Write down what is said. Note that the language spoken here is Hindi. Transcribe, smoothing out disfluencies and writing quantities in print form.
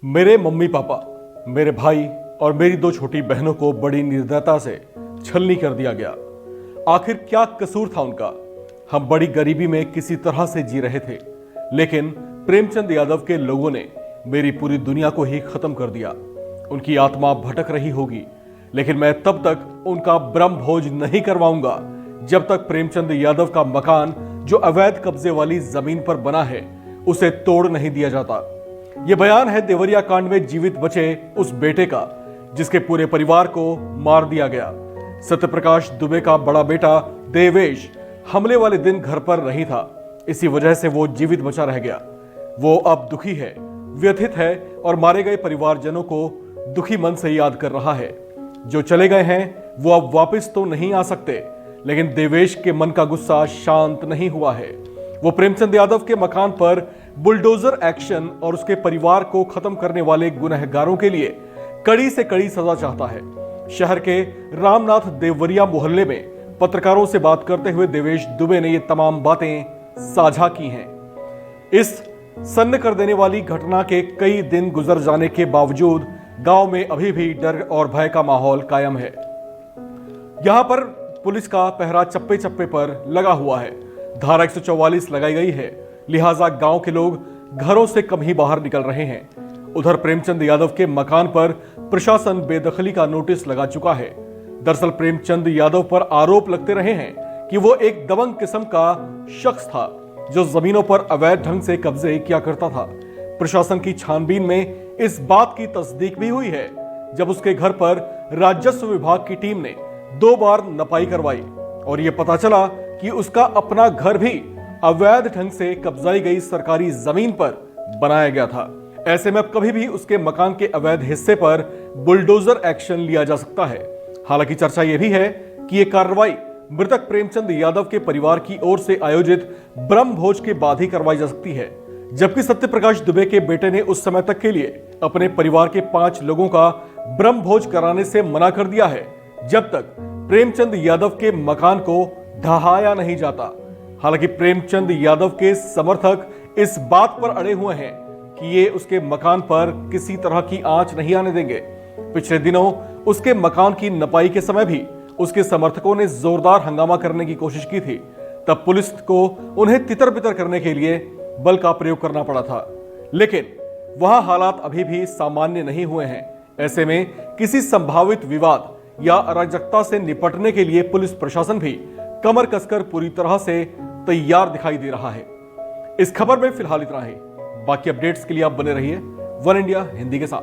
मेरे मम्मी पापा, मेरे भाई और मेरी दो छोटी बहनों को बड़ी निर्दयता से छलनी कर दिया गया। आखिर क्या कसूर था उनका? हम बड़ी गरीबी में किसी तरह से जी रहे थे, लेकिन प्रेमचंद यादव के लोगों ने मेरी पूरी दुनिया को ही खत्म कर दिया। उनकी आत्मा भटक रही होगी, लेकिन मैं तब तक उनका ब्रह्म भोज नहीं करवाऊंगा जब तक प्रेमचंद यादव का मकान जो अवैध कब्जे वाली जमीन पर बना है उसे तोड़ नहीं दिया जाता। यह बयान है देवरिया कांड में जीवित बचे उस बेटे का जिसके पूरे परिवार को मार दिया गया। सत्यप्रकाश दुबे का बड़ा बेटा देवेश हमले वाले दिन घर पर नहीं था, इसी वजह से वो जीवित बचा रह गया। वो अब दुखी है, व्यथित है और मारे गए परिवारजनों को दुखी मन से याद कर रहा है। जो चले गए हैं वो अब वापस तो नहीं आ सकते, लेकिन देवेश के मन का गुस्सा शांत नहीं हुआ है। वो प्रेमचंद यादव के मकान पर बुलडोजर एक्शन और उसके परिवार को खत्म करने वाले गुनहगारों के लिए कड़ी से कड़ी सजा चाहता है। शहर के रामनाथ देवरिया मोहल्ले में पत्रकारों से बात करते हुए देवेश दुबे ने ये तमाम बातें साझा की हैं। इस सन्न कर देने वाली घटना के कई दिन गुजर जाने के बावजूद गांव में अभी भी डर और भय का माहौल कायम है। यहां पर पुलिस का पहरा चप्पे चप्पे पर लगा हुआ है। धारा 144 लगाई गई है, लिहाजा गांव के लोग घरों से कम ही बाहर निकल रहे हैं। उधर प्रेमचंद यादव के मकान पर प्रशासन बेदखली का नोटिस लगा चुका है। दरअसल प्रेमचंद यादव पर आरोप लगते रहे हैं कि वो एक दबंग किस्म का शख्स था जो जमीनों पर अवैध ढंग से कब्जे किया करता था। प्रशासन की छानबीन में इस बात की तस्दीक भी हुई है जब उसके घर पर राजस्व विभाग की टीम ने 2 बार नपाई करवाई और यह पता चला कि उसका अपना घर भी अवैध ढंग से कब्जाई गई सरकारी जमीन पर बनाया गया था। ऐसे में अब कभी भी उसके मकान के अवैध हिस्से पर बुलडोजर एक्शन लिया जा सकता है। हालांकि चर्चा यह भी है कि यह कार्रवाई मृतक प्रेमचंद यादव के परिवार की ओर से आयोजित ब्रह्म भोज के बाद ही करवाई जा सकती है, जबकि सत्यप्रकाश दुबे के बेटे ने उस समय तक के लिए अपने परिवार के 5 लोगों का ब्रह्म भोज कराने से मना कर दिया है जब तक प्रेमचंद यादव के मकान को ढहाया नहीं जाता। हालांकि प्रेमचंद यादव के समर्थक इस बात पर अड़े हुए हैं कि ये उसके मकान पर किसी तरह की आंच नहीं आने देंगे। पिछले दिनों उसके मकान की नपाई के समय भी उसके समर्थकों ने जोरदार हंगामा करने की कोशिश की थी। तब पुलिस को उन्हें तितर बितर करने के लिए बल का प्रयोग करना पड़ा था, लेकिन वहां हालात अभी भी सामान्य नहीं हुए हैं। ऐसे में किसी संभावित विवाद या अराजकता से निपटने के लिए पुलिस प्रशासन भी कमर कसकर पूरी तरह से तैयार दिखाई दे रहा है। इस खबर में फिलहाल इतना ही। बाकी अपडेट्स के लिए आप बने रहिए वन इंडिया हिंदी के साथ।